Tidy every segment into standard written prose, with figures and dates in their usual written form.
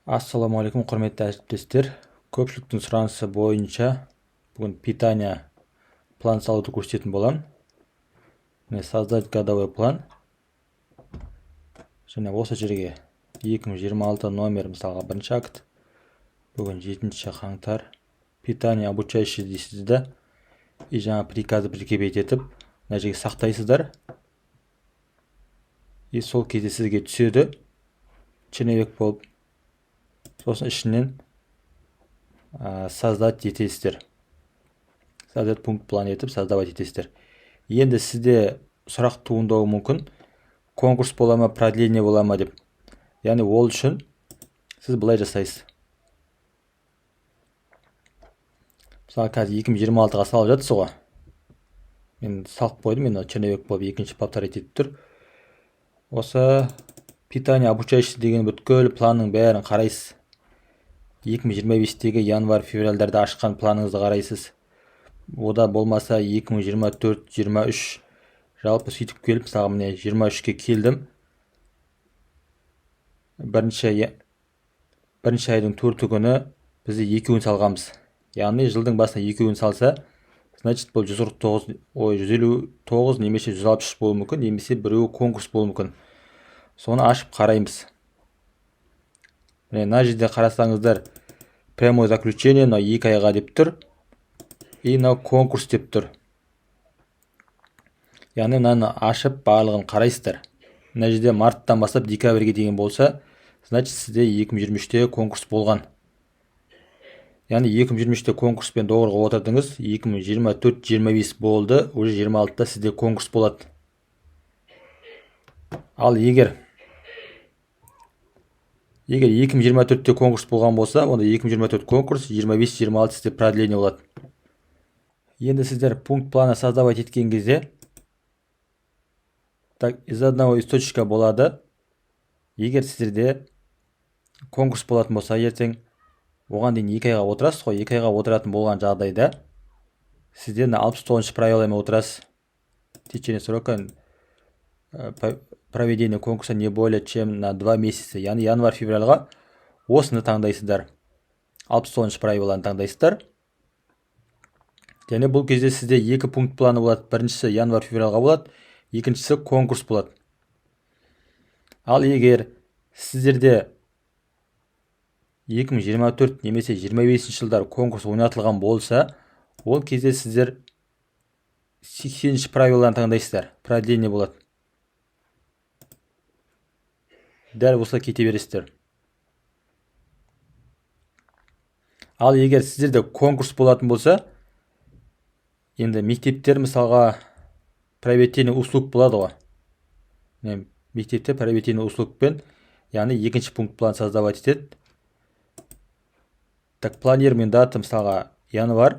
Ассаламу алейкум, құрметті әріптестер. Көпшіліктің сұранысы бойынша бүгін питание план салуды көрсететін боламын. Создать годовой план. Және осы жерге 2026 номер, мысалға бірінші акт. Бүгін 7 қаңтар. Питание обучающий дейсізді. И жаңа приказы прикрепить етіп, мына жерге сақтайсыздар. И сол кезде сізге түседі. Черновик болып. Сосын ішінен создать етесіздер. Создать пункт план етіп, создавать етесіздер. Енді сізде сұрақ туындауы мүмкін. Конкурс бола ма, продление бола ма деп. Яғни ол үшін сіз былай жасайсыз. Мысалы, қазір 2026-ға салып жатсыз ғой. Мен салып қойдым, мен черновик болып екінші повторить етіп тұр. Осы питание обучающий деген бүткіл планның бәрін қарайсыз. 2025-тегі январь-февральдарда ашқан планыңызды қарайсыз. Ода болмаса 2024-23 жалпы сөйтіп келіп, мысалы міне 23-ке келдім. Бірінші айдың 4 күні бізде 2 салғанбыз. Яғни жылдың басына 2 салса, значит бұл 159 немесе 163 болуы мүмкін, немесе біреуі конкурс болуы мүмкін. Соны ашып қараймыз. Мына жерде қарасаңыздар, прямое заключение 2 айға деп тұр. И конкурс деп тұр. Яғни мынаны ашып барлығын қарайсыздар. Мына жерде марттан бастап декабрьге деген болса, значит сізде 2023-те конкурс болған. Яғни 2023-те конкурспен доғырға отырдыңыз, 2024-25 болды, уже 26-та сізде конкурс болады. Ал егер 2024-те конкурс болған болса, онда 2024 конкурс, 25-26 сізде продление болады. Енді сіздер пункт плана создавать еткен кезде, так, из одного источника болады. Егер сіздерде конкурс болатын болса, ертең оған дейін 2 айға отырасыз ғой, 2 айға отыратын болған жағдайда, сіздер 69-шы правиламен отырасыз. В течение срока проведение конкурса не более чем на 2 месяца. Яғни январь-февральға осыны таңдайсыздар. 69-шы правиланы таңдайсыздар. Және бұл кезде сізде 2 пункт планы болады. Біріншісі январь-февральға болады, екіншісі конкурс болады. Ал егер сіздерде 2024 немесе 25 жылдар конкурс ойнатылған болса, ол кезде сіздер 80-ші правиланы таңдайсыздар. Продление болады. Дәл болса кете бересіздер. Ал егер сіздерде конкурс болатын болса, енді мектептер мысалға приобретение услуг болады ғой. Мектепте приобретение услугпен, яғни екінші пункт план создавать етеді. Так, планированный дата мысалға январь.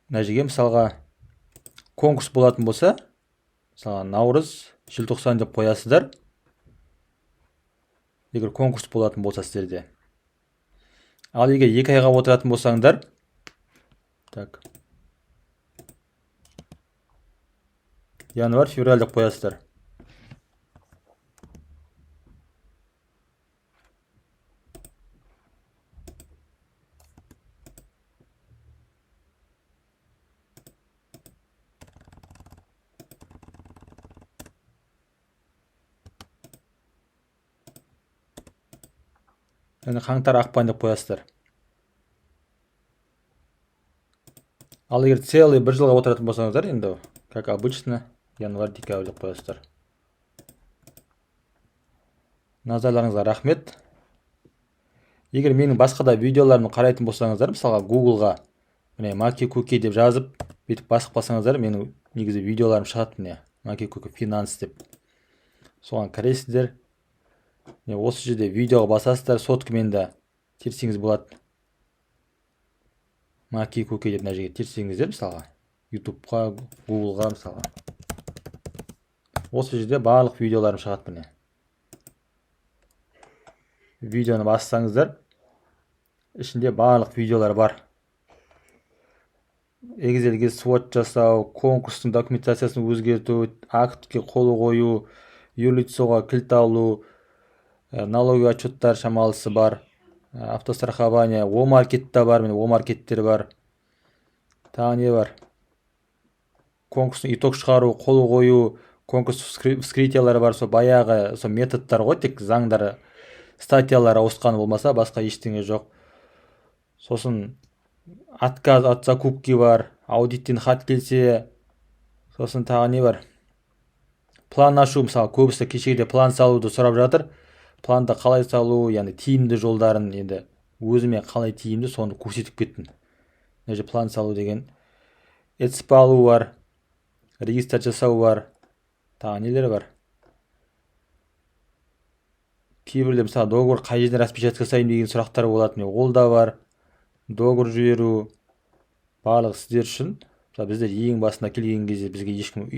Мына жерге мысалға конкурс болатын болса, мысалға наурыз, желтоқсан деп қоясыздар. Егер конкурс болатын болса сіздерде. Ал егер 2 айға отыратын болсаңдар, так, январь-февраль деп қоясыздар. Яғни қаңтар, ақпан деп қоясыздар. Ал егер целый 1 жылға отыратын болсаңыздар, енді как обычно январь-декабрь деп қоясыздар. Назарларыңызға рахмет. Егер менің басқа да видеоларымды қарайтын болсаңыздар, мысалға Google-ға міне Маки Куки деп жазып, бүйтіп басып қалсаңыздар, менің негізі видеоларым шығады, міне Маки Куки финанс деп. Соған кіресіздер. Осы жерде видеоға басасыздар, соткамен де терсеңіз болады. Маки Куки деп мына жерге терсеңіздер, мысалға YouTube-ға, Google-ға мысалға. Осы жерде барлық видеоларым шығады, міне. Видеоны бассаңыздар, ішінде барлық видеолар бар. Excel'ге свод жасау, конкурстың документациясын өзгерту, актке қол қою, юрлицоға кілт алу, налоговый отчеттар шамалысы бар. Автострахование, о-маркетта бар, міне о-маркеттер бар. Тағы не бар? Конкурстың итог шығару, қол қою, конкурс вскрытиялары бар. Сол баяғы сол методтар ғой, тек заңдары, статьялары ауысқан болмаса, басқа ештеңе жоқ. Сосын отказ от закупки бар, аудиттен хат келсе. Сосын тағы не бар? План ашу, мысалы көбісі кешегіде план салуды сұрап жатыр. Планды қалай салу, яғни тиімді жолдарын енді өзіме қалай тиімді соны көрсетіп кеттім. Мына жерде план салу деген ЭЦП алу бар, регистр жасау бар. Тағы нелер бар? Кейбіреулер мысалы договор қай жерден распечатка жасаймын деген сұрақтар болады. Міне ол да бар. Договор жіберу барлығы сіздер үшін. Мысалы біздер ең басында келген кезде бізге ешкім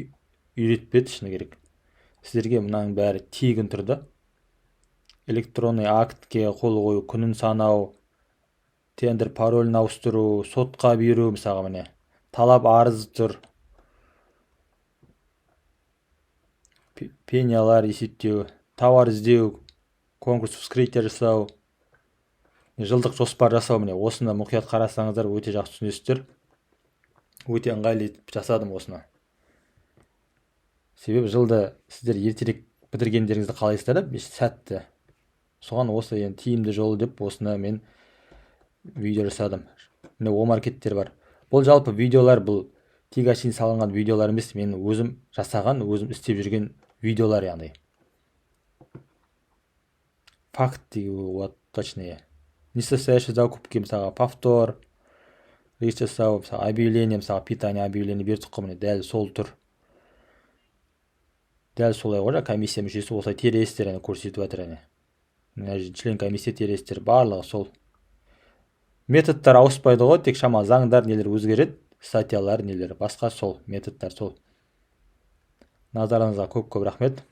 үйретпеді, шыны керек. Сіздерге мынаның бәрі тегін тұрды. Электронный актке қол қою, күнін санау, тендер паролін ауыстыру, сотқа беру, мысалға міне талап арыз тұр. Пенялар есептеу, тауар іздеу, конкурс вскрытие жасау, жылдық жоспар жасау. Міне осыны мұқият қарасаңыздар өте жақсы түсінесіздер. Өте ыңғайлы етіп жасадым осыны. Себебі жылды сіздер ертерек бітіргендеріңізді қалайсыздар да, сәтті. Соған осы енді тиімді жолы деп осыны мен видео жасадым. Міне о-маркеттер бар. Бұл жалпы видеолар, бұл тегашин салынған видеолар емес, мен өзім жасаған, өзім істеп жүрген видеолар, яғни. Факты, вот точнее. Несостоящие закупки, мысалы повтор, регистр жасау, мысалы объявление, мысалы питание объявление бердік қой, міне дәл сол тұр. Дәл солай ғой, комиссия мүшесі осылай тересіздер көрсетіп жатыр. Член комиссия тересіздер барлығы сол. Методтар ауыспайды ғой, тек шама заңдар нелер өзгереді, статьялар нелер басқа, сол методтар сол. Назарыңызға көп рахмет.